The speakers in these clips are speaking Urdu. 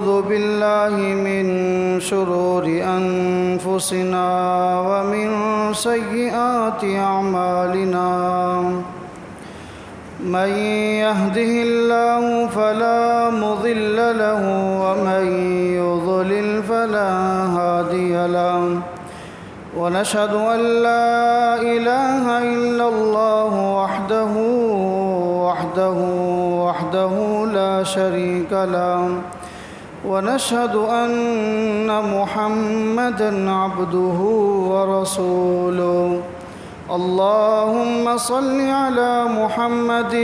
ونعوذ بالله من شرور أنفسنا ومن سيئات أعمالنا من يهده الله فلا مضل له ومن يضلل فلا هادي له ونشهد أن لا إله إلا الله وحده لا شريك له ونشهد أن محمدًا عبده ورسوله اللهم صل على محمد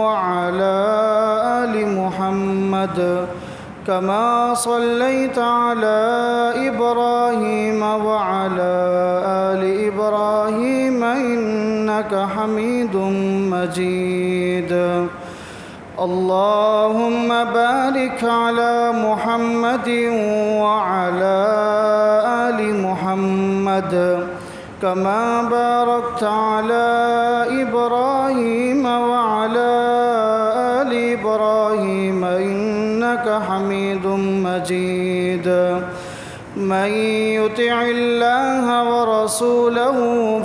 وعلى آل محمد كما صليت على إبراهيم وعلى آل إبراهيم إنك حميد مجيد اللهم بارك على محمد وعلى آل محمد كما باركت على إبراهيم وعلى آل إبراهيم إنك حميد مجيد من يطع الله ورسوله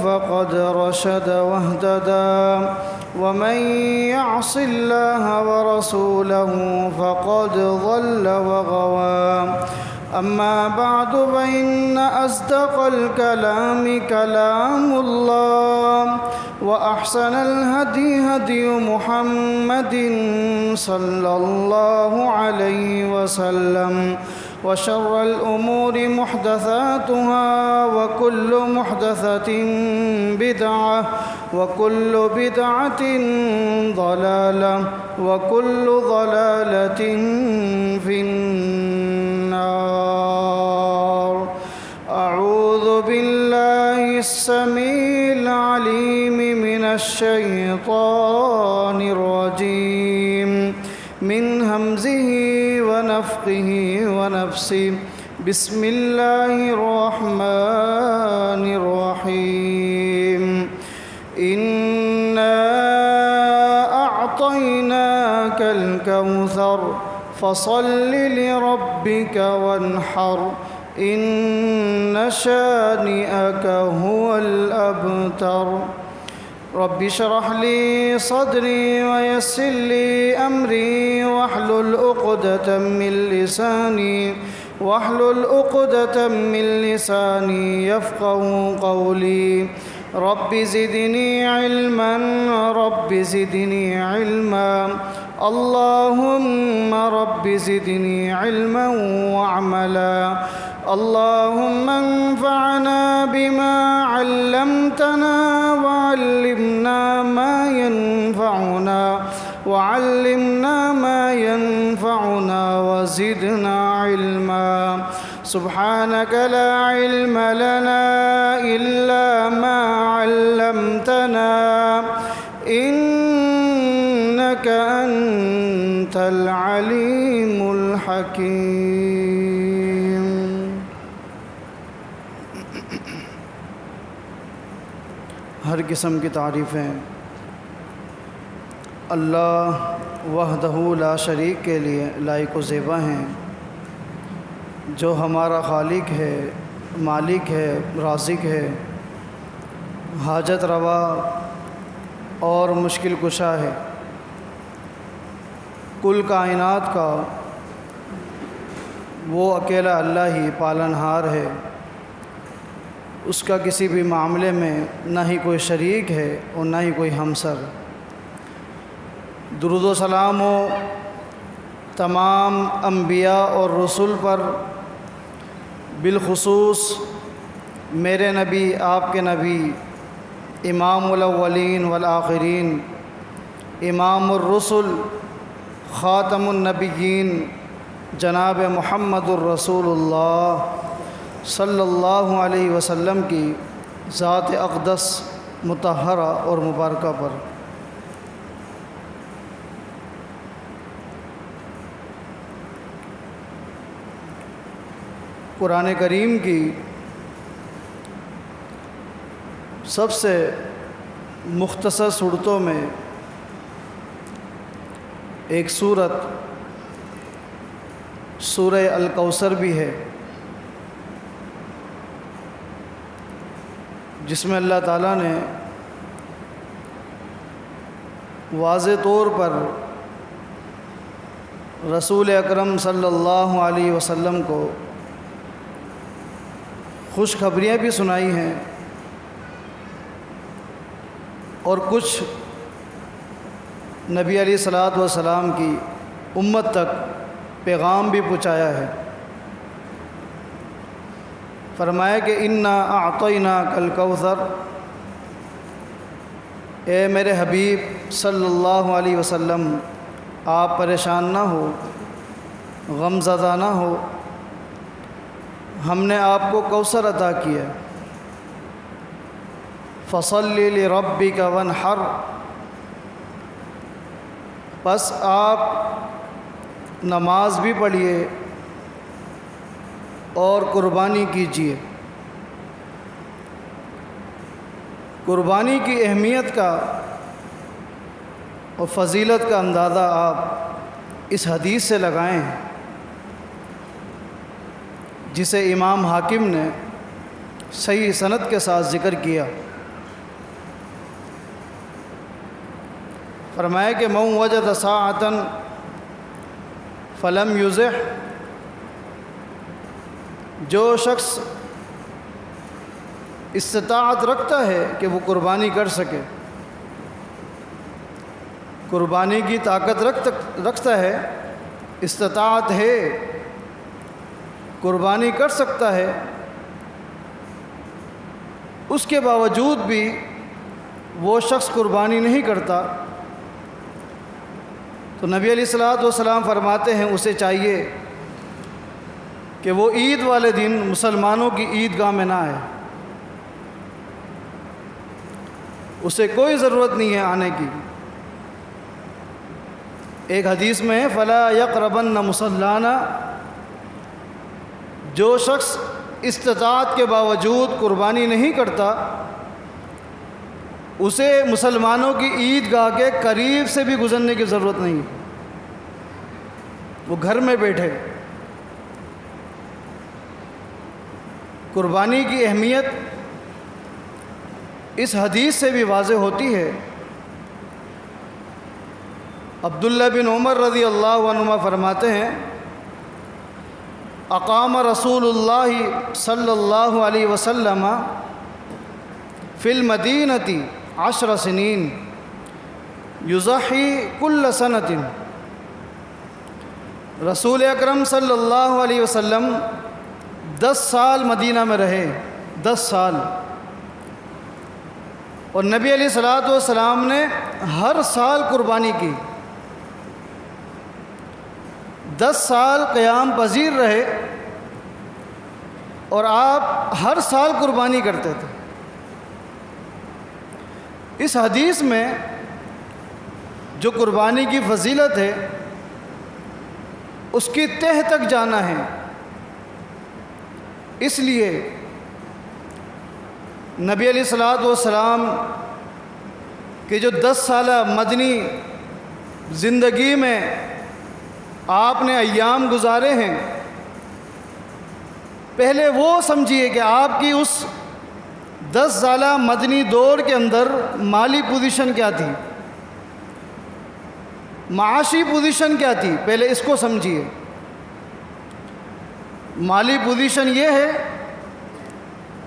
فقد رشد واهتدى ومن يعص الله ورسوله فقد ضل وغوى أما بعد فإن أصدق الكلام كلام الله وأحسن الهدي هدي محمد صلى الله عليه وسلم وشر الأمور محدثاتها وكل محدثة بدعة وكل بدعة ضلالة وكل ضلالة في النار أعوذ بالله السميع العليم من الشيطان الرجيم من همزه ونفخه ونفسه بسم الله الرحمن الرحيم إنا أعطيناك الكوثر فصل لربك وانحر إن شانئك هو الأبتر رب اشرح لي صدري ويسر لي أمري واحلل عقدة من لساني يفقه قولي رب زدني علما اللهم رب زدني علما وعملا اللهم انفعنا بما علمتنا وعلمنا ما ينفعنا وزدنا علما سبحانك لا علم لنا إلا ما علمتنا إنك أنت العليم الحكيم ہر قسم کی تعریفیں اللہ وحدہ لا شریک کے لیے لائق و زیبا ہیں، جو ہمارا خالق ہے، مالک ہے، رازق ہے، حاجت روا اور مشکل کشا ہے۔ کل کائنات کا وہ اکیلا اللہ ہی پالنہار ہے، اس کا کسی بھی معاملے میں نہ ہی کوئی شریک ہے اور نہ ہی کوئی ہمسر۔ درود و سلام ہو تمام انبیاء اور رسول پر، بالخصوص میرے نبی، آپ کے نبی، امام الاولین والآخرین، امام الرسل، خاتم النبیین، جناب محمد الرسول اللہ صلی اللہ علیہ وسلم کی ذات اقدس مطہرہ اور مبارکہ پر۔ قرآن کریم کی سب سے مختصر صورتوں میں ایک صورت سورہ الکوثر بھی ہے، جس میں اللہ تعالیٰ نے واضح طور پر رسول اکرم صلی اللہ علیہ وسلم کو خوشخبریاں بھی سنائی ہیں اور کچھ نبی علیہ الصلوۃ والسلام کی امت تک پیغام بھی پہنچایا ہے۔ فرمایا کہ انا اعطیناک الکوثر، اے میرے حبیب صلی اللہ علیہ وسلم، آپ پریشان نہ ہو، غم زدہ نہ ہو، ہم نے آپ کو کوثر عطا کیا۔ فصلی لربک وانحر، بس آپ نماز بھی پڑھیے اور قربانی کیجیے۔ قربانی کی اہمیت کا اور فضیلت کا اندازہ آپ اس حدیث سے لگائیں جسے امام حاکم نے صحیح سند کے ساتھ ذکر کیا۔ فرمایا کہ من وجد ساعۃ فلم یزح، جو شخص استطاعت رکھتا ہے کہ وہ قربانی کر سکے، قربانی کی طاقت رکھتا ہے، استطاعت ہے، قربانی کر سکتا ہے، اس کے باوجود بھی وہ شخص قربانی نہیں کرتا، تو نبی علیہ الصلوۃ والسلام فرماتے ہیں اسے چاہیے کہ وہ عید والے دن مسلمانوں کی عیدگاہ میں نہ آئے، اسے کوئی ضرورت نہیں ہے آنے کی۔ ایک حدیث میں ہے فلا یقربن مصلانا، جو شخص استطاعت کے باوجود قربانی نہیں کرتا اسے مسلمانوں کی عیدگاہ کے قریب سے بھی گزرنے کی ضرورت نہیں، وہ گھر میں بیٹھے۔ قربانی کی اہمیت اس حدیث سے بھی واضح ہوتی ہے۔ عبداللہ بن عمر رضی اللہ عنہما فرماتے ہیں اقام رسول اللہ صلی اللہ علیہ وسلم فی المدینۃ 10 سنین یضحی کل سنۃ، رسول اکرم صلی اللہ علیہ وسلم 10 سال مدینہ میں رہے، 10 سال، اور نبی علیہ الصلوۃ والسلام نے ہر سال قربانی کی، 10 سال قیام پذیر رہے اور آپ ہر سال قربانی کرتے تھے۔ اس حدیث میں جو قربانی کی فضیلت ہے اس کی تہ تک جانا ہے، اس لیے نبی علیہ الصلوۃ والسلام کے جو 10 سالہ مدنی زندگی میں آپ نے ایام گزارے ہیں، پہلے وہ سمجھیے کہ آپ کی اس 10 سالہ مدنی دور کے اندر مالی پوزیشن کیا تھی، معاشی پوزیشن کیا تھی، پہلے اس کو سمجھیے۔ مالی پوزیشن یہ ہے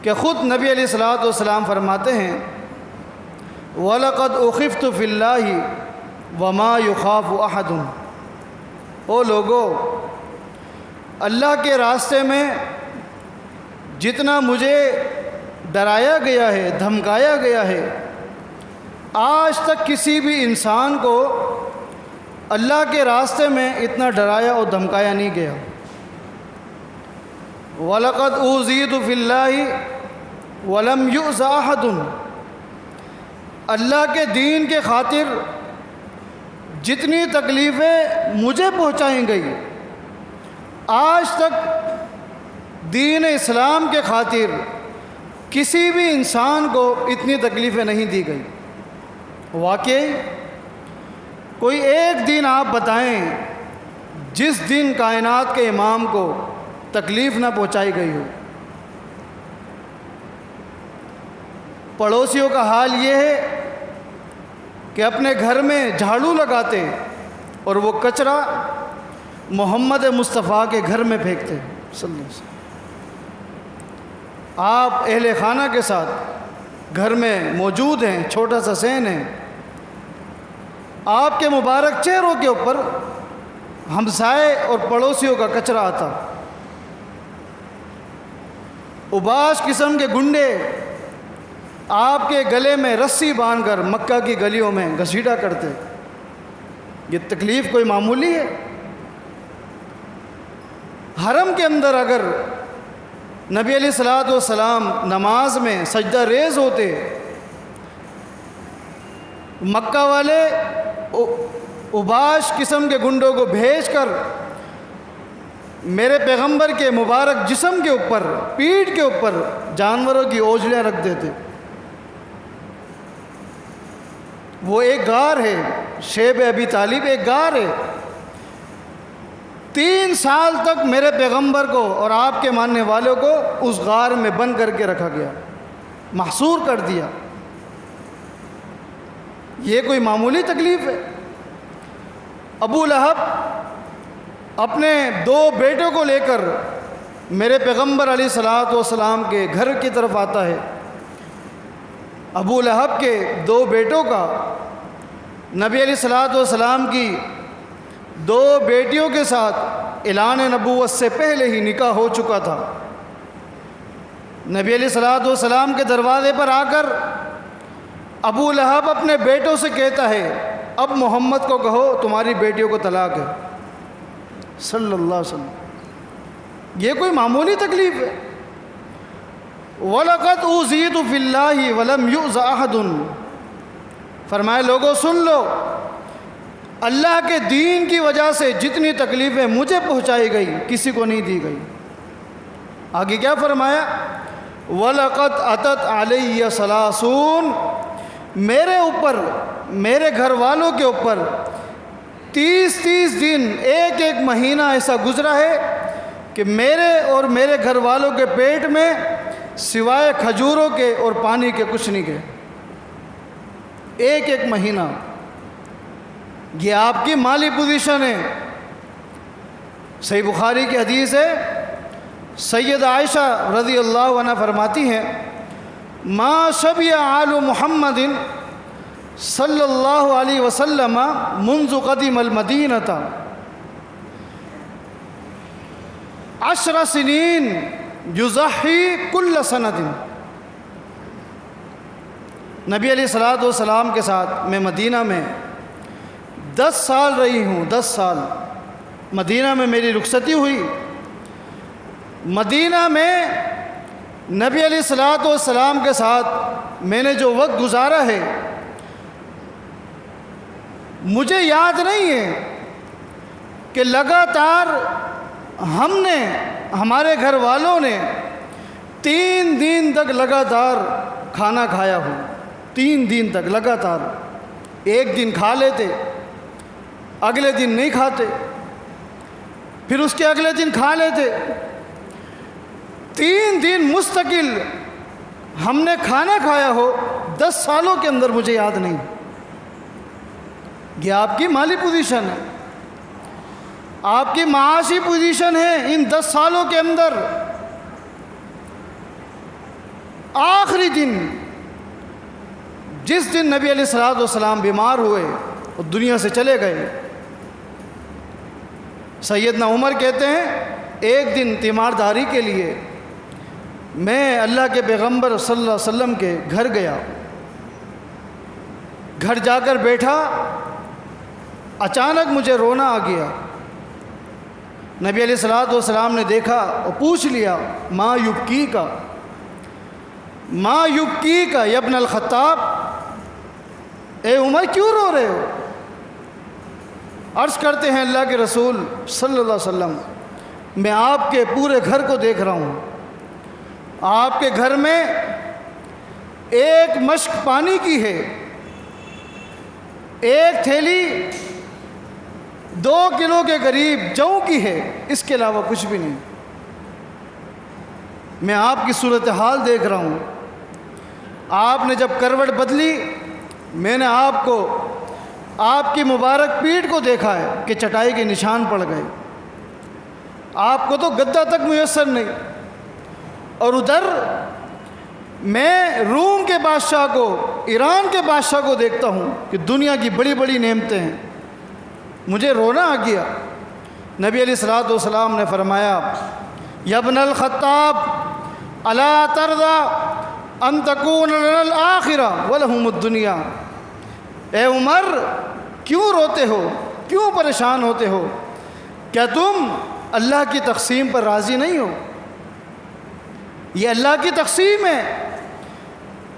کہ خود نبی علیہ الصلوۃ والسلام فرماتے ہیں وَلَقَدْ أُخِفْتُ فِي اللَّهِ وَمَا يُخَافُ أَحَدٌ، او لوگو، اللہ کے راستے میں جتنا مجھے ڈرایا گیا ہے، دھمکایا گیا ہے، آج تک کسی بھی انسان کو اللہ کے راستے میں اتنا ڈرایا اور دھمکایا نہیں گیا۔ وَلَقَدْ أُوذِيتُ فِي اللَّهِ وَلَمْ يُؤْذَ أَحَدٌ، اللہ کے دین کے خاطر جتنی تکلیفیں مجھے پہنچائی گئی، آج تک دین اسلام کے خاطر کسی بھی انسان کو اتنی تکلیفیں نہیں دی گئی۔ واقعی کوئی ایک دن آپ بتائیں جس دن کائنات کے امام کو تکلیف نہ پہنچائی گئی ہو۔ پڑوسیوں کا حال یہ ہے کہ اپنے گھر میں جھاڑو لگاتے اور وہ کچرا محمد مصطفیٰ کے گھر میں پھینکتے صلی اللہ علیہ وسلم۔ آپ اہل خانہ کے ساتھ گھر میں موجود ہیں، چھوٹا سا صحن ہے، آپ کے مبارک چہروں کے اوپر ہمسائے اور پڑوسیوں کا کچرا آتا۔ اوباش قسم کے گنڈے آپ کے گلے میں رسی باندھ کر مکہ کی گلیوں میں گھسیٹا کرتے۔ یہ تکلیف کوئی معمولی ہے؟ حرم کے اندر اگر نبی علیہ الصلوۃ والسلام نماز میں سجدہ ریز ہوتے، مکہ والے اوباش قسم کے گنڈوں کو بھیج کر میرے پیغمبر کے مبارک جسم کے اوپر، پیٹھ کے اوپر جانوروں کی اوجڑیاں رکھ دیتے۔ وہ ایک غار ہے، شیب ابی طالب ایک غار ہے، 3 سال تک میرے پیغمبر کو اور آپ کے ماننے والوں کو اس غار میں بند کر کے رکھا گیا، محصور کر دیا۔ یہ کوئی معمولی تکلیف ہے؟ ابو لہب اپنے 2 بیٹوں کو لے کر میرے پیغمبر علیہ الصلوۃ والسلام کے گھر کی طرف آتا ہے۔ ابو لہب کے 2 بیٹوں کا نبی علیہ الصلوۃ والسلام کی 2 بیٹیوں کے ساتھ اعلان نبوت سے پہلے ہی نکاح ہو چکا تھا۔ نبی علیہ الصلوۃ والسلام کے دروازے پر آ کر ابو لہب اپنے بیٹوں سے کہتا ہے، اب محمد کو کہو تمہاری بیٹیوں کو طلاق ہے، صلی اللہ علیہ وسلم۔ یہ کوئی معمولی تکلیف ہے؟ وَلَقَدْ أُوذِيتُ فِي اللَّهِ وَلَمْ يُؤْذَ أَحَدٌ، فرمایا لوگوں سن لو، اللہ کے دین کی وجہ سے جتنی تکلیفیں مجھے پہنچائی گئی کسی کو نہیں دی گئی۔ آگے کیا فرمایا؟ وَلَقَدْ أَتَتْ عَلَيَّ ثَلَاثُونَ، میرے اوپر، میرے گھر والوں کے اوپر 30 دن، ایک مہینہ ایسا گزرا ہے کہ میرے اور میرے گھر والوں کے پیٹ میں سوائے کھجوروں کے اور پانی کے کچھ نہیں گئے۔ ایک مہینہ۔ یہ آپ کی مالی پوزیشن ہے۔ صحیح بخاری کی حدیث ہے، سید عائشہ رضی اللہ عنہ فرماتی ہیں، ما شبع آل محمد صلی اللہ علیہ وسلم منذ قدم المدینۃ 10 سنین یضحی کل سنۃ۔ نبی علیہ الصلوۃ والسلام کے ساتھ میں مدینہ میں 10 سال رہی ہوں، 10 سال مدینہ میں میری رخصتی ہوئی۔ مدینہ میں نبی علیہ الصلوۃ والسلام کے ساتھ میں نے جو وقت گزارا ہے، مجھے یاد نہیں ہے کہ لگاتار ہم نے، ہمارے گھر والوں نے 3 دن تک لگاتار کھانا کھایا ہو۔ 3 دن تک لگاتار، ایک دن کھا لیتے، اگلے دن نہیں کھاتے، پھر اس کے اگلے دن کھا لیتے۔ 3 دن مستقل ہم نے کھانا کھایا ہو 10 سالوں کے اندر مجھے یاد نہیں۔ یہ آپ کی مالی پوزیشن ہے، آپ کی معاشی پوزیشن ہے۔ ان 10 سالوں کے اندر آخری دن، جس دن نبی علیہ الصلوۃ والسلام بیمار ہوئے اور دنیا سے چلے گئے، سیدنا عمر کہتے ہیں ایک دن تیمارداری کے لیے میں اللہ کے پیغمبر صلی اللہ علیہ وسلم کے گھر گیا۔ گھر جا کر بیٹھا، اچانک مجھے رونا آ گیا۔ نبی علیہ الصلوۃ والسلام نے دیکھا اور پوچھ لیا، ما یبکی کا، ما یبکی کا یا ابن الخطاب، اے عمر کیوں رو رہے ہو؟ عرض کرتے ہیں اللہ کے رسول صلی اللہ علیہ وسلم، میں آپ کے پورے گھر کو دیکھ رہا ہوں، آپ کے گھر میں ایک مشک پانی کی ہے، ایک تھیلی 2 کلو کے قریب جو کی ہے، اس کے علاوہ کچھ بھی نہیں۔ میں آپ کی صورتحال دیکھ رہا ہوں، آپ نے جب کروٹ بدلی، میں نے آپ کو، آپ کی مبارک پیٹھ کو دیکھا ہے کہ چٹائی کے نشان پڑ گئے، آپ کو تو گدا تک میسر نہیں۔ اور ادھر میں روم کے بادشاہ کو، ایران کے بادشاہ کو دیکھتا ہوں کہ دنیا کی بڑی بڑی نعمتیں ہیں، مجھے رونا آ گیا۔ نبی علیہ الصلوۃ والسلام نے فرمایا، یا ابن الخطاب الا ترضى ان تكون لنا الآخرہ ولہم الدنیا، اے عمر کیوں روتے ہو، کیوں پریشان ہوتے ہو؟ کیا تم اللہ کی تقسیم پر راضی نہیں ہو؟ یہ اللہ کی تقسیم ہے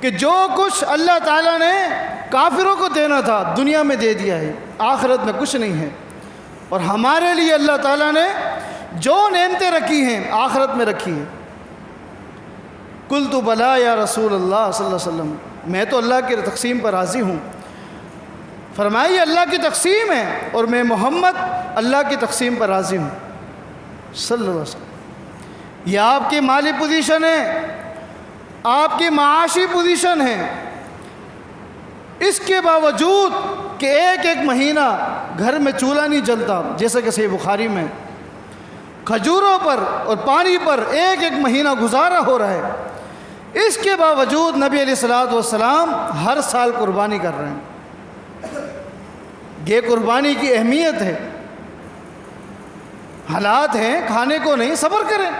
کہ جو کچھ اللہ تعالیٰ نے کافروں کو دینا تھا دنیا میں دے دیا ہے، آخرت میں کچھ نہیں ہے۔ اور ہمارے لیے اللہ تعالیٰ نے جو نعمتیں رکھی ہیں آخرت میں رکھی ہیں۔ قلت بلا یا رسول اللہ صلی اللہ علیہ وسلم، میں تو اللہ کی تقسیم پر راضی ہوں۔ فرمائیے اللہ کی تقسیم ہے اور میں محمد اللہ کی تقسیم پر راضی ہوں صلی اللہ علیہ وسلم۔ یہ آپ کی مالی پوزیشن ہے، آپ کی معاشی پوزیشن ہے، اس کے باوجود کہ ایک ایک مہینہ گھر میں چولہا نہیں جلتا، جیسا کہ صحیح بخاری میں کھجوروں پر اور پانی پر ایک ایک مہینہ گزارا ہو رہا ہے، اس کے باوجود نبی علیہ الصلوۃ والسلام ہر سال قربانی کر رہے ہیں۔ یہ قربانی کی اہمیت ہے۔ حالات ہیں کھانے کو نہیں، صبر کریں،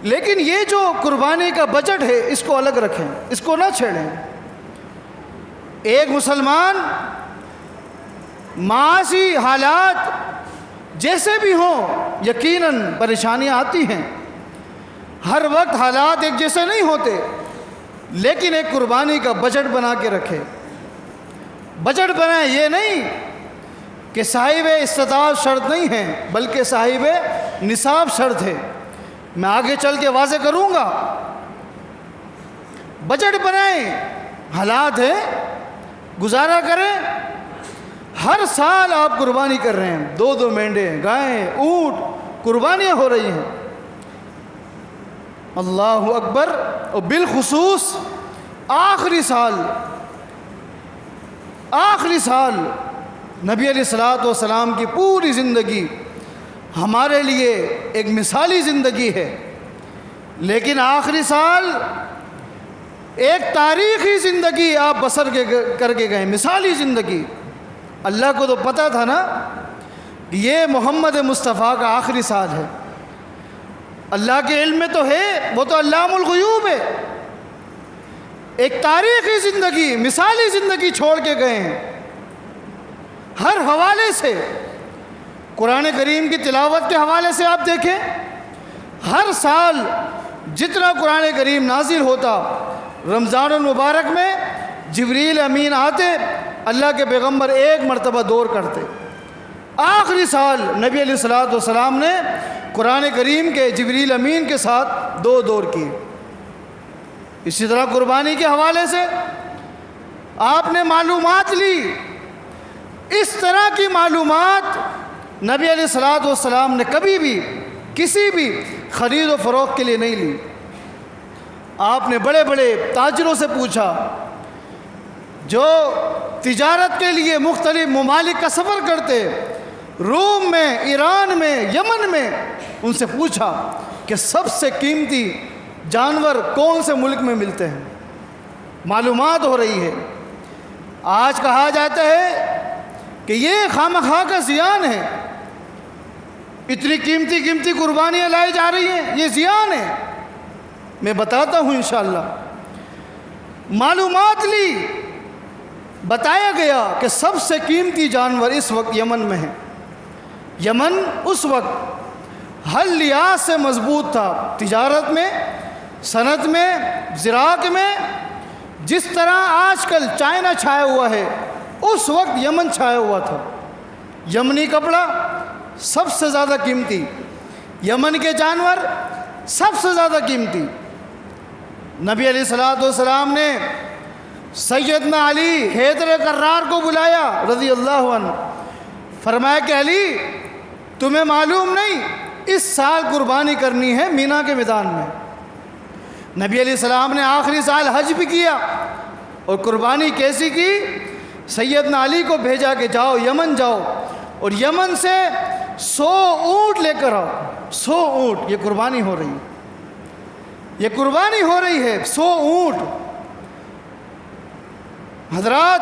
لیکن یہ جو قربانی کا بجٹ ہے اس کو الگ رکھیں، اس کو نہ چھیڑیں۔ ایک مسلمان معاشی حالات جیسے بھی ہوں یقیناً پریشانیاں آتی ہیں، ہر وقت حالات ایک جیسے نہیں ہوتے، لیکن ایک قربانی کا بجٹ بنا کے رکھے۔ بجٹ بنائیں، یہ نہیں کہ صاحب استطاعت شرط نہیں ہے بلکہ صاحب نصاب شرط ہے، میں آگے چل کے واضح کروں گا۔ بجٹ بنائیں، حالات ہیں گزارا کریں۔ ہر سال آپ قربانی کر رہے ہیں، 2 مینڈے، گائیں، اونٹ، قربانیاں ہو رہی ہیں۔ اللہ اکبر۔ اور بالخصوص آخری سال نبی علیہ الصلوۃ والسلام کی پوری زندگی ہمارے لیے ایک مثالی زندگی ہے، لیکن آخری سال ایک تاریخی زندگی آپ بسر کر کے گئے، مثالی زندگی۔ اللہ کو تو پتہ تھا نا کہ یہ محمد مصطفیٰ کا آخری سال ہے، اللہ کے علم میں تو ہے، وہ تو علام الغیوب ہے۔ ایک تاریخی زندگی، مثالی زندگی چھوڑ کے گئے ہیں۔ ہر حوالے سے، قرآن کریم کی تلاوت کے حوالے سے آپ دیکھیں، ہر سال جتنا قرآن کریم نازل ہوتا، رمضان المبارک میں جبریل امین آتے، اللہ کے پیغمبر ایک مرتبہ دور کرتے۔ آخری سال نبی علیہ الصلوۃ والسلام نے قرآن کریم کے جبریل امین کے ساتھ 2 دور کیے۔ اسی طرح قربانی کے حوالے سے آپ نے معلومات لی، اس طرح کی معلومات نبی علیہ الصلوۃ والسلام نے کبھی بھی کسی بھی خرید و فروخت کے لیے نہیں لی۔ آپ نے بڑے بڑے تاجروں سے پوچھا، جو تجارت کے لیے مختلف ممالک کا سفر کرتے، روم میں، ایران میں، یمن میں، ان سے پوچھا کہ سب سے قیمتی جانور کون سے ملک میں ملتے ہیں۔ معلومات ہو رہی ہے۔ آج کہا جاتا ہے کہ یہ خامخواہ کا زیان ہے، اتنی قیمتی قربانیاں لائی جا رہی ہیں، یہ زیان ہے۔ میں بتاتا ہوں انشاءاللہ۔ معلومات لی، بتایا گیا کہ سب سے قیمتی جانور اس وقت یمن میں ہے۔ یمن اس وقت ہر لحاظ سے مضبوط تھا، تجارت میں، صنعت میں، زراعت میں۔ جس طرح آج کل چائنا چھایا ہوا ہے، اس وقت یمن چھایا ہوا تھا۔ یمنی کپڑا سب سے زیادہ قیمتی، یمن کے جانور سب سے زیادہ قیمتی۔ نبی علیہ الصلوۃ والسلام نے سیدنا علی حیدر کرار کو بلایا رضی اللہ عنہ، فرمایا کہ علی تمہیں معلوم نہیں اس سال قربانی کرنی ہے مینا کے میدان میں۔ نبی علیہ السلام نے آخری سال حج بھی کیا، اور قربانی کیسی کی؟ سیدنا علی کو بھیجا کہ جاؤ یمن جاؤ اور یمن سے 100 اونٹ لے کر آؤ۔ 100 اونٹ، یہ قربانی ہو رہی ہے، یہ قربانی ہو رہی ہے، 100 اونٹ۔ حضرات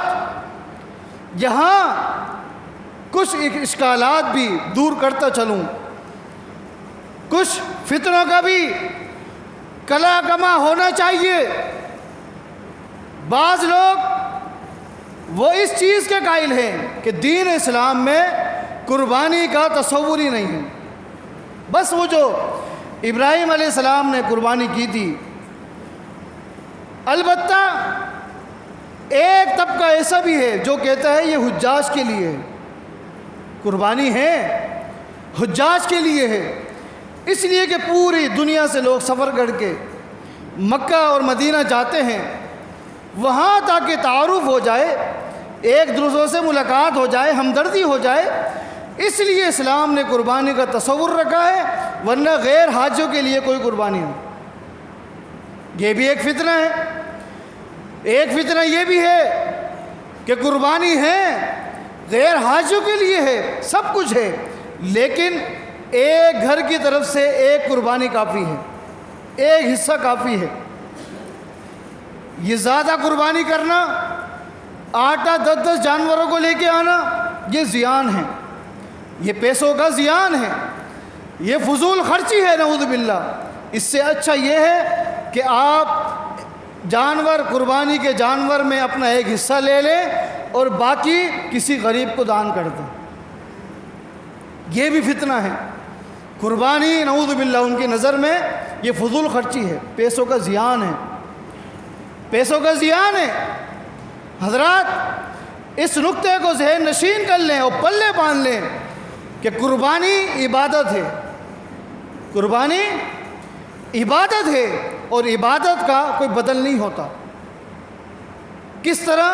یہاں کچھ اشکالات بھی دور کرتا چلوں، کچھ فتنوں کا بھی کلا کما ہونا چاہیے۔ بعض لوگ وہ اس چیز کے قائل ہیں کہ دین اسلام میں قربانی کا تصور ہی نہیں ہے، بس وہ جو ابراہیم علیہ السلام نے قربانی کی تھی۔ البتہ ایک طبقہ ایسا بھی ہے جو کہتا ہے یہ حجاج کے لیے ہے، قربانی ہے حجاج کے لیے ہے، اس لیے کہ پوری دنیا سے لوگ سفر کر کے مکہ اور مدینہ جاتے ہیں، وہاں تاکہ تعارف ہو جائے، ایک دوسرے سے ملاقات ہو جائے، ہمدردی ہو جائے، اس لیے اسلام نے قربانی کا تصور رکھا ہے، ورنہ غیر حاجیوں کے لیے کوئی قربانی نہیں۔ یہ بھی ایک فتنہ ہے۔ ایک فتنہ یہ بھی ہے کہ قربانی ہے غیر حاجیوں کے لیے ہے، سب کچھ ہے، لیکن ایک گھر کی طرف سے ایک قربانی کافی ہے، ایک حصہ کافی ہے۔ یہ زیادہ قربانی کرنا، 8-10 جانوروں کو لے کے آنا، یہ زیان ہے، یہ پیسوں کا زیان ہے، یہ فضول خرچی ہے، نعوذ باللہ۔ اس سے اچھا یہ ہے کہ آپ جانور، قربانی کے جانور میں اپنا ایک حصہ لے لیں اور باقی کسی غریب کو دان کر دیں۔ یہ بھی فتنہ ہے۔ قربانی نعوذ باللہ ان کی نظر میں یہ فضول خرچی ہے، پیسوں کا زیان ہے، پیسوں کا زیان ہے۔ حضرات اس نقطے کو ذہن نشین کر لیں اور پلے باندھ لیں کہ قربانی عبادت ہے، قربانی عبادت ہے، اور عبادت کا کوئی بدل نہیں ہوتا۔ کس طرح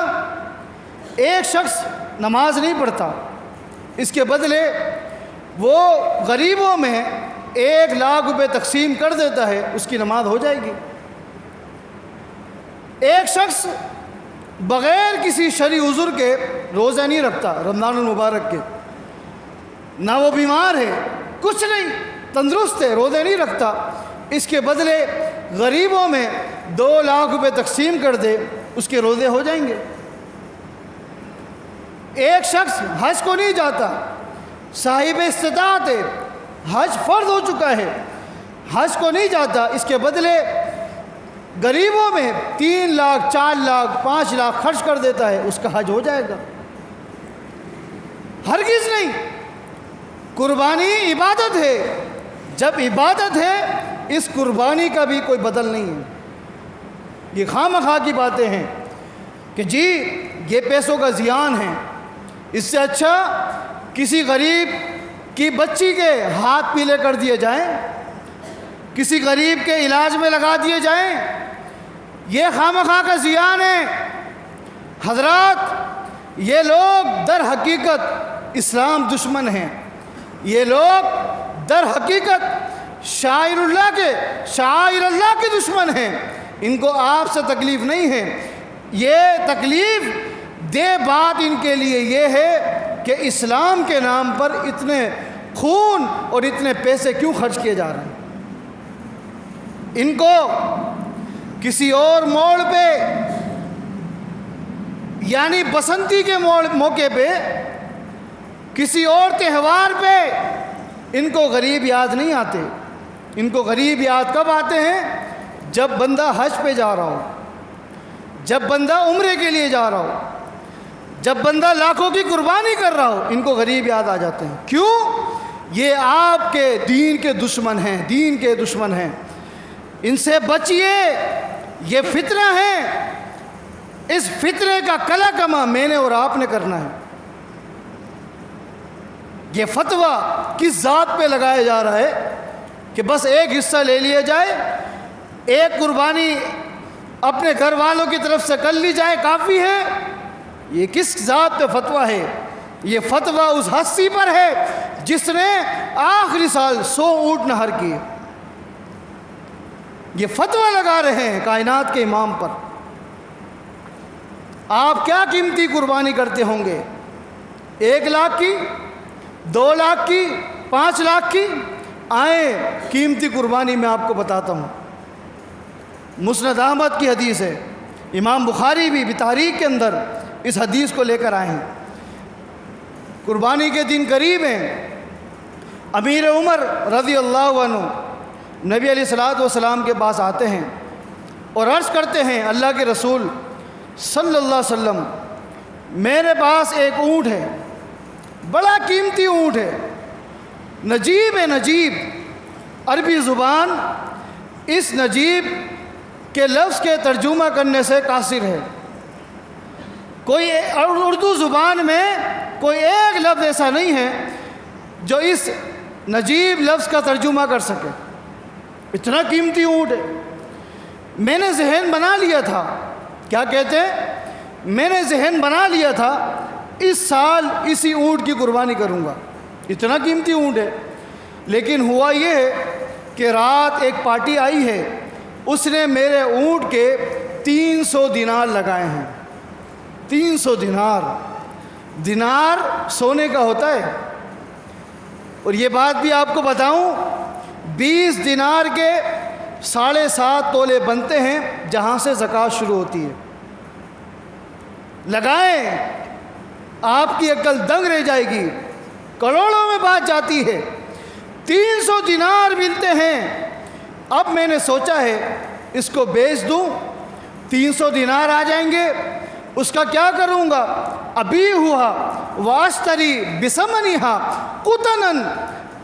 ایک شخص نماز نہیں پڑھتا، اس کے بدلے وہ غریبوں میں 1,00,000 روپے تقسیم کر دیتا ہے، اس کی نماز ہو جائے گی۔ ایک شخص بغیر کسی شرعی عذر کے روزہ نہیں رکھتا رمضان المبارک کے، نہ وہ بیمار ہے، کچھ نہیں، تندرست ہے، روزے نہیں رکھتا، اس کے بدلے غریبوں میں 2,00,000 روپے تقسیم کر دے، اس کے روزے ہو جائیں گے۔ ایک شخص حج کو نہیں جاتا، صاحب استطاعت ہے، حج فرض ہو چکا ہے، حج کو نہیں جاتا، اس کے بدلے غریبوں میں 3,00,000 4,00,000 5,00,000 خرچ کر دیتا ہے، اس کا حج ہو جائے گا۔ ہرگز نہیں۔ قربانی عبادت ہے، جب عبادت ہے اس قربانی کا بھی کوئی بدل نہیں ہے۔ یہ خواہ مخواہ کی باتیں ہیں کہ جی یہ پیسوں کا زیان ہے، اس سے اچھا کسی غریب کی بچی کے ہاتھ پیلے کر دیے جائیں، کسی غریب کے علاج میں لگا دیے جائیں، یہ خواہ مخواہ کا زیان ہے۔ حضرات یہ لوگ در حقیقت اسلام دشمن ہیں، یہ لوگ در حقیقت شاعر اللہ کے دشمن ہیں۔ ان کو آپ سے تکلیف نہیں ہے، یہ تکلیف دہ بات ان کے لیے یہ ہے کہ اسلام کے نام پر اتنے خون اور اتنے پیسے کیوں خرچ کیے جا رہے ہیں۔ ان کو کسی اور موڑ پہ، یعنی بسنتی کے موقع پہ، کسی اور تہوار پہ ان کو غریب یاد نہیں آتے۔ ان کو غریب یاد کب آتے ہیں؟ جب بندہ حج پہ جا رہا ہو، جب بندہ عمرے کے لیے جا رہا ہو، جب بندہ لاکھوں کی قربانی کر رہا ہو، ان کو غریب یاد آ جاتے ہیں۔ کیوں؟ یہ آپ کے دین کے دشمن ہیں، دین کے دشمن ہیں، ان سے بچیے، یہ فتنہ ہے۔ اس فتنے کا کلا کما میں نے اور آپ نے کرنا ہے۔ یہ فتویٰ کس ذات پہ لگایا جا رہا ہے کہ بس ایک حصہ لے لیا جائے، ایک قربانی اپنے گھر والوں کی طرف سے کر لی جائے، کافی ہے؟ یہ کس ذات پہ فتویٰ ہے؟ یہ فتویٰ اس ہستی پر ہے جس نے آخری سال 100 اونٹ نہر کیے۔ یہ فتویٰ لگا رہے ہیں کائنات کے امام پر۔ آپ کیا قیمتی قربانی کرتے ہوں گے؟ 1 لاکھ کی، 2 لاکھ کی، 5 لاکھ کی؟ آئیں قیمتی قربانی میں آپ کو بتاتا ہوں۔ مسند احمد کی حدیث ہے، امام بخاری بھی بتاریخ کے اندر اس حدیث کو لے کر آئے ہیں۔ قربانی کے دن قریب ہیں، امیر عمر رضی اللہ عنہ نبی علیہ الصلوۃ والسلام کے پاس آتے ہیں اور عرض کرتے ہیں، اللہ کے رسول صلی اللہ علیہ وسلم، میرے پاس ایک اونٹ ہے، بڑا قیمتی اونٹ ہے، نجیب ہے، نجیب عربی زبان اس نجیب کے لفظ کے ترجمہ کرنے سے قاصر ہے۔ کوئی اردو زبان میں کوئی ایک لفظ ایسا نہیں ہے جو اس نجیب لفظ کا ترجمہ کر سکے، اتنا قیمتی اونٹ ہے۔ میں نے ذہن بنا لیا تھا، کیا کہتے ہیں، میں نے ذہن بنا لیا تھا اس سال اسی اونٹ کی قربانی کروں گا، اتنا قیمتی اونٹ ہے۔ لیکن ہوا یہ ہے کہ رات ایک پارٹی آئی ہے، اس نے میرے اونٹ کے 300 دینار لگائے ہیں۔ 300 دینار، دینار سونے کا ہوتا ہے، اور یہ بات بھی آپ کو بتاؤں، 20 دینار کے 7.5 تولے بنتے ہیں جہاں سے زکوٰۃ شروع ہوتی ہے۔ لگائیں، آپ کی عقل دنگ رہ جائے گی، کروڑوں میں بات جاتی ہے، 300 دینار ملتے ہیں۔ اب میں نے سوچا ہے اس کو بیچ دوں، 300 دینار آ جائیں گے، اس کا کیا کروں گا؟ ابھی ہوا واشتری بثمنھا قطنا،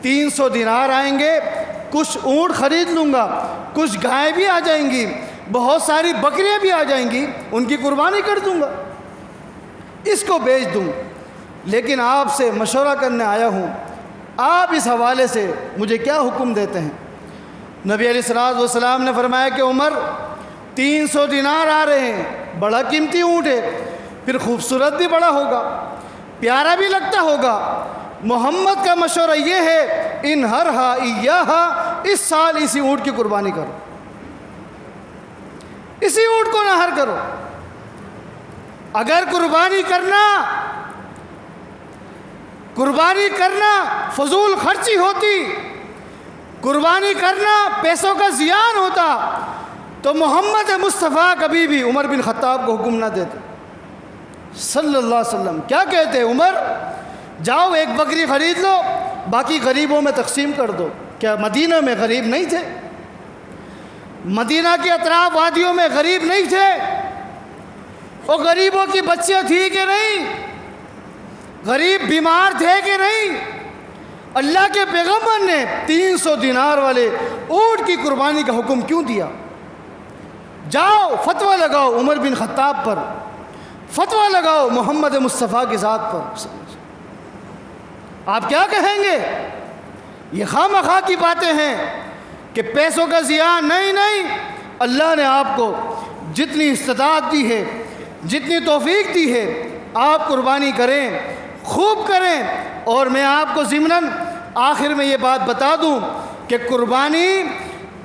300 دینار آئیں گے، کچھ اونٹ خرید لوں گا، کچھ گائے بھی آ جائیں گی، بہت ساری بکریاں بھی آ جائیں گی، ان کی قربانی کر دوں گا، اس کو بیچ دوں۔ لیکن آپ سے مشورہ کرنے آیا ہوں، آپ اس حوالے سے مجھے کیا حکم دیتے ہیں؟ نبی علیہ الصلوۃ والسلام نے فرمایا کہ عمر، 300 دینار آ رہے ہیں، بڑا قیمتی اونٹ ہے، پھر خوبصورت بھی بڑا ہوگا، پیارا بھی لگتا ہوگا، محمد کا مشورہ یہ ہے، انہرھا ایھا، اس سال اسی اونٹ کی قربانی کرو، اسی اونٹ کو نہر کرو۔ اگر قربانی کرنا فضول خرچی ہوتی، قربانی کرنا پیسوں کا زیان ہوتا، تو محمد مصطفیٰ کبھی بھی عمر بن خطاب کو حکم نہ دیتے صلی اللہ علیہ وسلم۔ کیا کہتے؟ عمر جاؤ ایک بکری خرید لو، باقی غریبوں میں تقسیم کر دو۔ کیا مدینہ میں غریب نہیں تھے؟ مدینہ کے اطراف وادیوں میں غریب نہیں تھے؟ اور غریبوں کی بچیاں تھیں کہ نہیں؟ غریب بیمار تھے کہ نہیں؟ اللہ کے پیغمبر نے 300 دینار والے اونٹ کی قربانی کا حکم کیوں دیا؟ جاؤ فتویٰ لگاؤ عمر بن خطاب پر، فتویٰ لگاؤ محمد مصطفیٰ کی ذات پر۔ آپ کیا کہیں گے؟ یہ خواہ کی باتیں ہیں کہ پیسوں کا زیان نہیں، اللہ نے آپ کو جتنی استطاعت دی ہے، جتنی توفیق دی ہے، آپ قربانی کریں، خوب کریں۔ اور میں آپ کو ضمناً آخر میں یہ بات بتا دوں کہ قربانی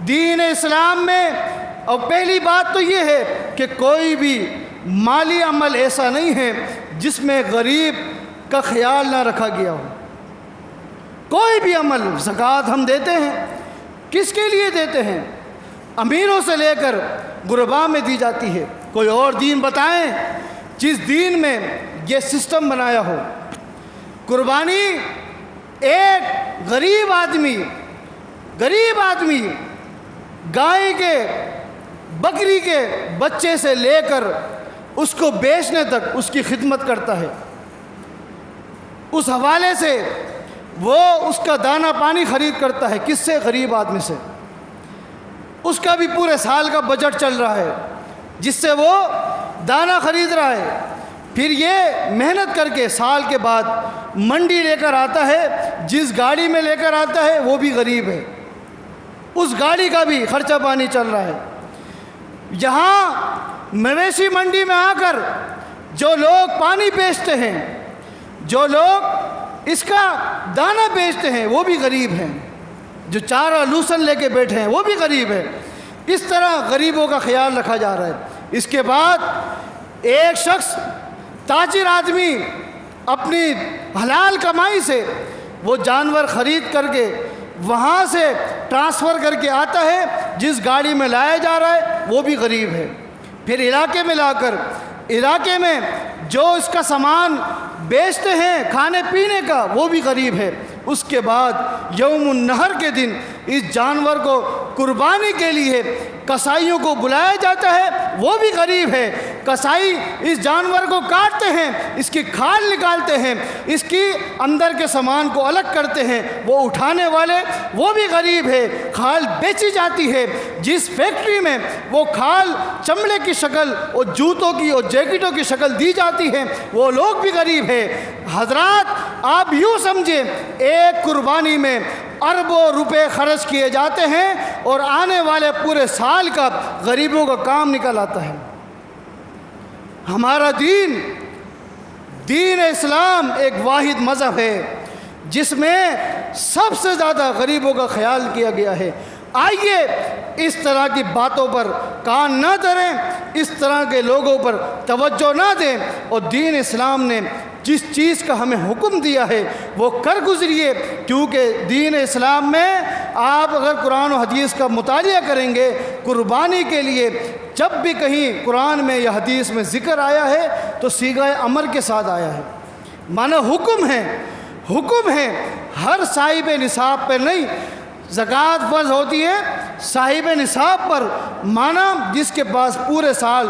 دین اسلام میں، اور پہلی بات تو یہ ہے کہ کوئی بھی مالی عمل ایسا نہیں ہے جس میں غریب کا خیال نہ رکھا گیا ہو۔ کوئی بھی عمل، زکوٰۃ ہم دیتے ہیں، کس کے لیے دیتے ہیں؟ امیروں سے لے کر غرباء میں دی جاتی ہے۔ کوئی اور دین بتائیں جس دین میں یہ سسٹم بنایا ہو۔ قربانی ایک غریب آدمی گائے کے، بکری کے بچے سے لے کر اس کو بیچنے تک اس کی خدمت کرتا ہے، اس حوالے سے وہ اس کا دانہ پانی خرید کرتا ہے۔ کس سے؟ غریب آدمی سے۔ اس کا بھی پورے سال کا بجٹ چل رہا ہے جس سے وہ دانہ خرید رہا ہے، پھر یہ محنت کر کے سال کے بعد منڈی لے کر آتا ہے، جس گاڑی میں لے کر آتا ہے وہ بھی غریب ہے، اس گاڑی کا بھی خرچہ پانی چل رہا ہے۔ یہاں مویشی منڈی میں آ کر جو لوگ پانی بیچتے ہیں، جو لوگ اس کا دانہ بیچتے ہیں وہ بھی غریب ہیں، جو چارہ لوسن لے کے بیٹھے ہیں وہ بھی غریب ہے۔ اس طرح غریبوں کا خیال رکھا جا رہا ہے۔ اس کے بعد ایک شخص تاجر آدمی اپنی حلال کمائی سے وہ جانور خرید کر کے وہاں سے ٹرانسفر کر کے آتا ہے، جس گاڑی میں لایا جا رہا ہے وہ بھی غریب ہے۔ پھر علاقے میں لا کر علاقے میں جو اس کا سامان بیچتے ہیں کھانے پینے کا وہ بھی غریب ہے۔ اس کے بعد یوم النحر کے دن اس جانور کو قربانی کے لیے کسائیوں کو بلایا جاتا ہے، وہ بھی غریب ہے۔ کسائی اس جانور کو کاٹتے ہیں، اس کی کھال نکالتے ہیں، اس کی اندر کے سامان کو الگ کرتے ہیں، وہ اٹھانے والے وہ بھی غریب ہے۔ کھال بیچی جاتی ہے، جس فیکٹری میں وہ کھال چمڑے کی شکل اور جوتوں کی اور جیکٹوں کی شکل دی جاتی ہے وہ لوگ بھی غریب ہے۔ حضرات آپ یوں سمجھیں ایک قربانی میں اربوں روپے خرچ کیے جاتے ہیں اور آنے والے پورے سال کا غریبوں کا کام نکل آتا ہے۔ ہمارا دین اسلام ایک واحد مذہب ہے جس میں سب سے زیادہ غریبوں کا خیال کیا گیا ہے۔ آئیے اس طرح کی باتوں پر کان نہ دھریں، اس طرح کے لوگوں پر توجہ نہ دیں، اور دین اسلام نے جس چیز کا ہمیں حکم دیا ہے وہ کر گزریے، کیونکہ دین اسلام میں آپ اگر قرآن و حدیث کا مطالعہ کریں گے، قربانی کے لیے جب بھی کہیں قرآن میں یا حدیث میں ذکر آیا ہے تو صیغہ امر کے ساتھ آیا ہے، مانا حکم ہے، ہر صاحب نصاب پر نہیں۔ زکوٰۃ فرض ہوتی ہے صاحب نصاب پر، مانا جس کے پاس پورے سال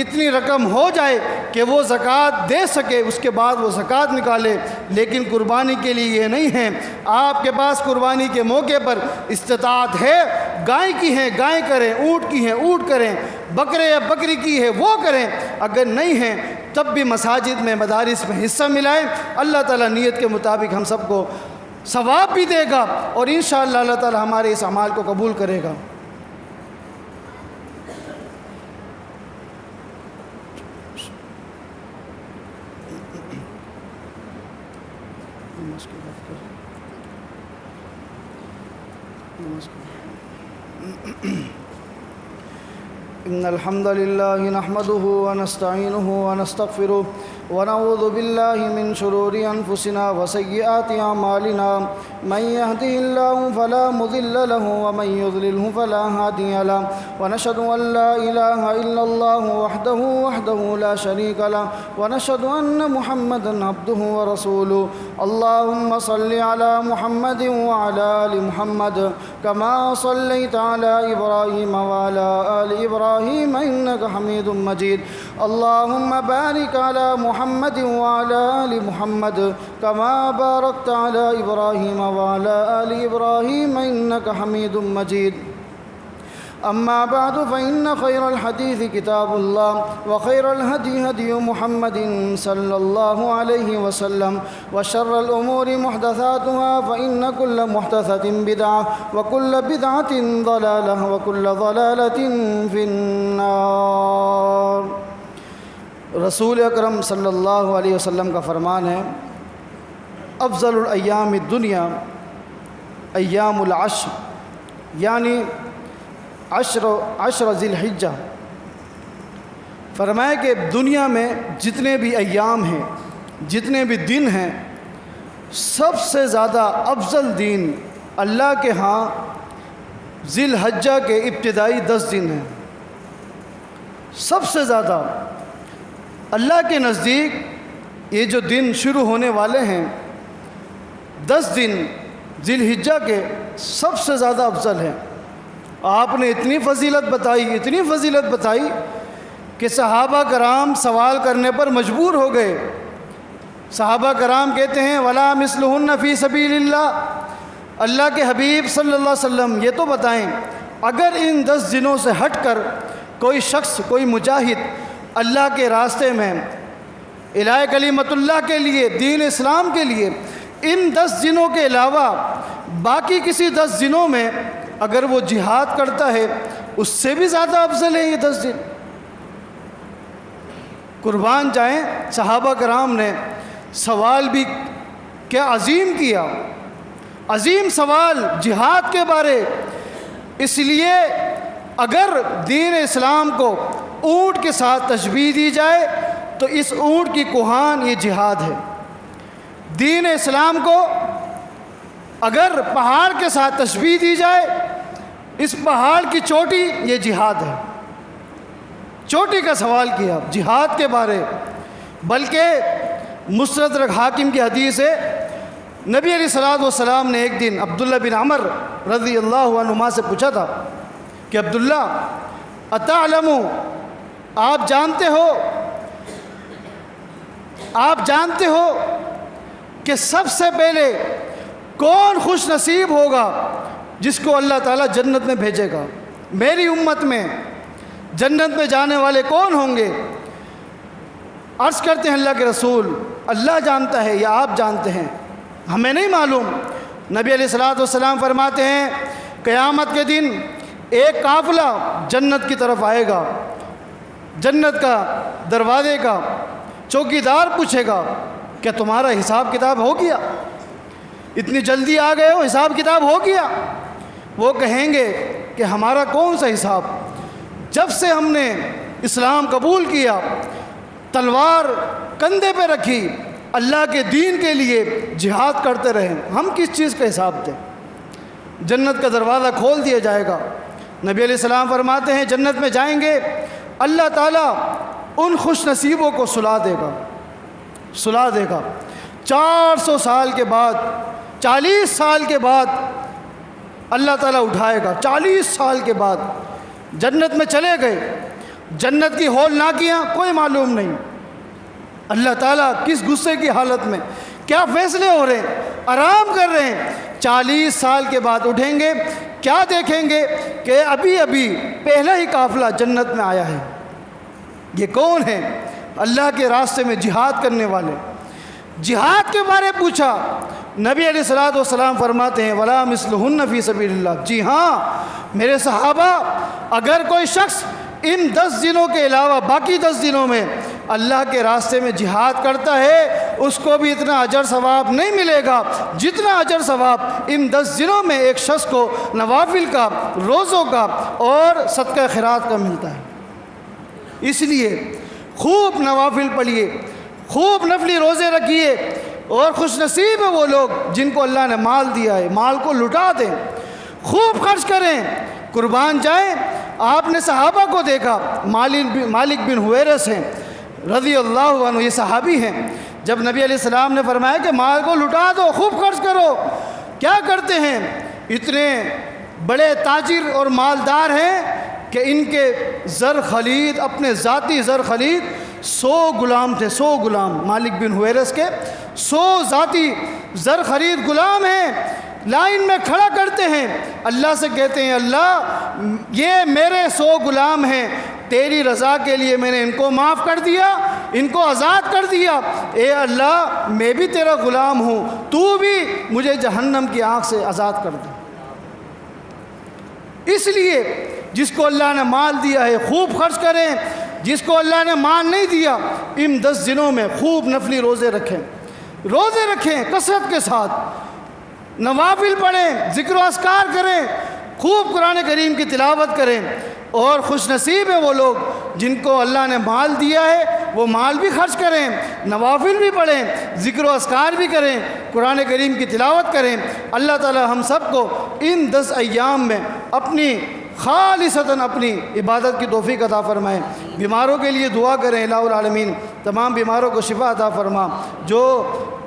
اتنی رقم ہو جائے کہ وہ زکوٰۃ دے سکے، اس کے بعد وہ زکوٰۃ نکالے۔ لیکن قربانی کے لیے یہ نہیں ہے۔ آپ کے پاس قربانی کے موقع پر استطاعت ہے، گائے کی ہے گائے کریں، اونٹ کی ہے اونٹ کریں، بکرے یا بکری کی ہے وہ کریں، اگر نہیں ہے تب بھی مساجد میں مدارس میں حصہ ملائیں۔ اللہ تعالیٰ نیت کے مطابق ہم سب کو ثواب بھی دے گا، اور انشاءاللہ اللہ تعالیٰ ہمارے اس اعمال کو قبول کرے گا۔ إن الحمد لله نحمده ونستعينه ونستغفره ونعوذ بالله من شرور أنفسنا وسيئات أعمالنا من يهده الله فلا مضل له ومن يضلله فلا هادي له ونشهد أن لا إله إلا الله وحده لا شريك له ونشهد أن محمدا عبده ورسوله اللهم صل على محمد وعلى آل محمد كما صليت على إبراهيم وعلى آل إبراهيم إنك حميد مجيد اللهم بارك على محمد وعلى آل محمد كما باركت على إبراهيم وعلى آل إبراهيم إنك حميد مجيد أما بعد فإن خير الحديث كتاب الله وخير الهدي هدي محمد صلى الله عليه وسلم وشر الأمور محدثاتها فإن كل محدثة بدعة وكل بدعة ضلالة وكل ضلالة في النار۔ رسول اکرم صلی اللہ علیہ وسلم کا فرمان ہے افضل الایام الدنیا ایام العشر، یعنی عشر ذی الحجہ۔ فرمایا کہ دنیا میں جتنے بھی ایام ہیں، جتنے بھی دن ہیں، سب سے زیادہ افضل دن اللہ کے ہاں ذی الحجہ کے ابتدائی 10 دن ہیں۔ سب سے زیادہ اللہ کے نزدیک یہ جو دن شروع ہونے والے ہیں 10 دن ذی الحجہ کے سب سے زیادہ افضل ہیں۔ آپ نے اتنی فضیلت بتائی کہ صحابہ کرام سوال کرنے پر مجبور ہو گئے۔ صحابہ کرام کہتے ہیں وَلَا مِثْلُهُنَّ فِي سَبِيلِ اللَّهِ، اللہ کے حبیب صلی اللہ علیہ وسلم یہ تو بتائیں اگر ان 10 دنوں سے ہٹ کر کوئی شخص، کوئی مجاہد اللہ کے راستے میں الہ کلمت اللہ کے لیے، دین اسلام کے لیے ان 10 دنوں کے علاوہ باقی کسی 10 دنوں میں اگر وہ جہاد کرتا ہے اس سے بھی زیادہ افضل ہے یہ 10 دن۔ قربان جائیں صحابہ کرام نے سوال بھی کیا عظیم کیا، عظیم سوال جہاد کے بارے۔ اس لیے اگر دین اسلام کو اونٹ کے ساتھ تشبیہ دی جائے تو اس اونٹ کی کوہان یہ جہاد ہے۔ دین اسلام کو اگر پہاڑ کے ساتھ تشبیہ دی جائے، اس پہاڑ کی چوٹی یہ جہاد ہے۔ چوٹی کا سوال کیا جہاد کے بارے، بلکہ مستدرک حاکم کی حدیث ہے، نبی علیہ الصلوۃ نے ایک دن عبداللہ بن عمر رضی اللہ عنہما سے پوچھا تھا کہ عبداللہ اتعلم، آپ جانتے ہو کہ سب سے پہلے کون خوش نصیب ہوگا جس کو اللہ تعالیٰ جنت میں بھیجے گا؟ میری امت میں جنت میں جانے والے کون ہوں گے؟ عرض کرتے ہیں اللہ کے رسول، اللہ جانتا ہے یا آپ جانتے ہیں؟ ہمیں نہیں معلوم۔ نبی علیہ الصلوۃ فرماتے ہیں قیامت کے دن ایک قافلہ جنت کی طرف آئے گا، جنت کا دروازے کا چوکیدار پوچھے گا کیا تمہارا حساب کتاب ہو گیا؟ اتنی جلدی آ گئے ہو، حساب کتاب ہو گیا؟ وہ کہیں گے کہ ہمارا کون سا حساب، جب سے ہم نے اسلام قبول کیا، تلوار کندھے پہ رکھی، اللہ کے دین کے لیے جہاد کرتے رہے، ہم کس چیز کا حساب دیں؟ جنت کا دروازہ کھول دیا جائے گا۔ نبی علیہ السلام فرماتے ہیں جنت میں جائیں گے، اللہ تعالیٰ ان خوش نصیبوں کو سلا دے گا۔ 400 سال کے بعد، 40 سال کے بعد اللہ تعالیٰ اٹھائے گا۔ 40 سال کے بعد جنت میں چلے گئے، جنت کی ہولناکیاں کوئی معلوم نہیں، اللہ تعالیٰ کس غصے کی حالت میں، کیا فیصلے ہو رہے ہیں، آرام کر رہے ہیں۔ 40 سال کے بعد اٹھیں گے، کیا دیکھیں گے کہ ابھی پہلا ہی قافلہ جنت میں آیا ہے۔ یہ کون ہے؟ اللہ کے راستے میں جہاد کرنے والے۔ جہاد کے بارے پوچھا، نبی علیہ الصلوۃ فرماتے ہیں وَلَا مِثْلُهُنَّ فِي سَبِيلِ اللَّهِ۔ جی ہاں میرے صحابہ، اگر کوئی شخص ان 10 دنوں کے علاوہ باقی 10 دنوں میں اللہ کے راستے میں جہاد کرتا ہے، اس کو بھی اتنا اجر ثواب نہیں ملے گا جتنا اجر ثواب ان 10 دنوں میں ایک شخص کو نوافل کا، روزوں کا اور صدقہ خیرات کا ملتا ہے۔ اس لیے خوب نوافل پڑھیے، خوب نفلی روزے رکھیے، اور خوش نصیب ہیں وہ لوگ جن کو اللہ نے مال دیا ہے، مال کو لٹا دیں، خوب خرچ کریں، قربان جائیں۔ آپ نے صحابہ کو دیکھا، مالک بن حویرث ہیں رضی اللہ عنہ، یہ صحابی ہیں۔ جب نبی علیہ السلام نے فرمایا کہ مال کو لٹا دو، خوب خرچ کرو، کیا کرتے ہیں؟ اتنے بڑے تاجر اور مالدار ہیں کہ ان کے زر خلید، اپنے ذاتی زر خلید 100 غلام تھے، 100 غلام، مالک بن حویرث کے 100 ذاتی زر خرید غلام ہیں۔ لائن میں کھڑا کرتے ہیں، اللہ سے کہتے ہیں اللہ یہ میرے 100 غلام ہیں، تیری رضا کے لیے میں نے ان کو معاف کر دیا، ان کو آزاد کر دیا، اے اللہ میں بھی تیرا غلام ہوں، تو بھی مجھے جہنم کی آنکھ سے آزاد کر دے۔ اس لیے جس کو اللہ نے مال دیا ہے خوب خرچ کریں، جس کو اللہ نے مال نہیں دیا ان 10 دنوں میں خوب نفلی روزے رکھیں کثرت کے ساتھ، نوافل پڑھیں، ذکر و اذکار کریں، خوب قرآن کریم کی تلاوت کریں۔ اور خوش نصیب ہیں وہ لوگ جن کو اللہ نے مال دیا ہے، وہ مال بھی خرچ کریں، نوافل بھی پڑھیں، ذکر و اذکار بھی کریں، قرآن کریم کی تلاوت کریں۔ اللہ تعالی ہم سب کو ان 10 ایام میں اپنی خالصتاً اپنی عبادت کی توفیق عطا فرمائیں۔ بیماروں کے لیے دعا کریں، الہ العالمین تمام بیماروں کو شفا عطا فرما۔ جو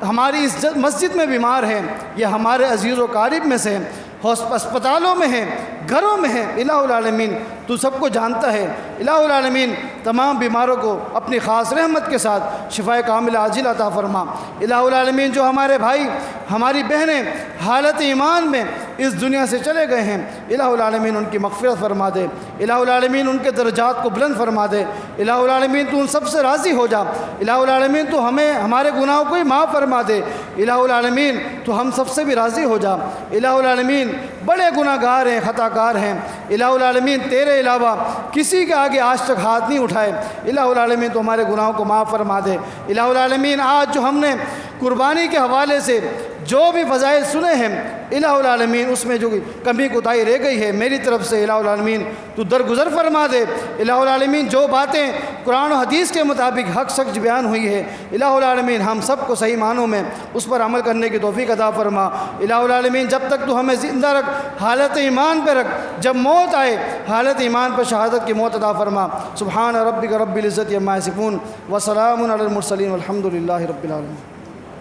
ہماری اس مسجد میں بیمار ہیں یا ہمارے عزیز و قارب میں سے اسپتالوں میں ہیں، گھروں میں ہیں، الہ العالمین تو سب کو جانتا ہے، الہ العالمین تمام بیماروں کو اپنی خاص رحمت کے ساتھ شفاء کامل عاجل عطا فرما۔ الہ العالمین جو ہمارے بھائی ہماری بہنیں حالت ایمان میں اس دنیا سے چلے گئے ہیں، الہ العالمین ان کی مغفرت فرما دے، الہ العالمین ان کے درجات کو بلند فرما دے، الہ العالمین تو ان سب سے راضی ہو جا، الہ العالمین تو ہمیں ہمارے گناہوں کو ہی معاف فرما دے، الہ العالمین تو ہم سب سے بھی راضی ہو جا، الہ العالمین بڑے گناہ گار ہیں، خطا کار ہیں، الہ العالمین تیرے علاوہ کسی کے آگے آج تک ہاتھ نہیں اٹھائے، الہ العالمین تو ہمارے گناہوں کو معاف فرما دے، الہ العالمین آج جو ہم نے قربانی کے حوالے سے جو بھی فضائل سنے ہیں الہ العالمین اس میں جو کمی کوتاہی رہ گئی ہے میری طرف سے الہ العالمین تو درگزر فرما دے، الہ العالمین جو باتیں قرآن و حدیث کے مطابق حق سچ بیان ہوئی ہے الہ العالمین ہم سب کو صحیح معنوں میں اس پر عمل کرنے کی توفیق عطا فرما، الہ العالمین جب تک تو ہمیں زندہ رکھ، حالت ایمان پہ رکھ، جب موت آئے حالت ایمان پر شہادت کی موت عطا فرما، سبحان ربک رب العزت عما یصفون وسلام علی المرسلین والحمد للہ رب العالمین۔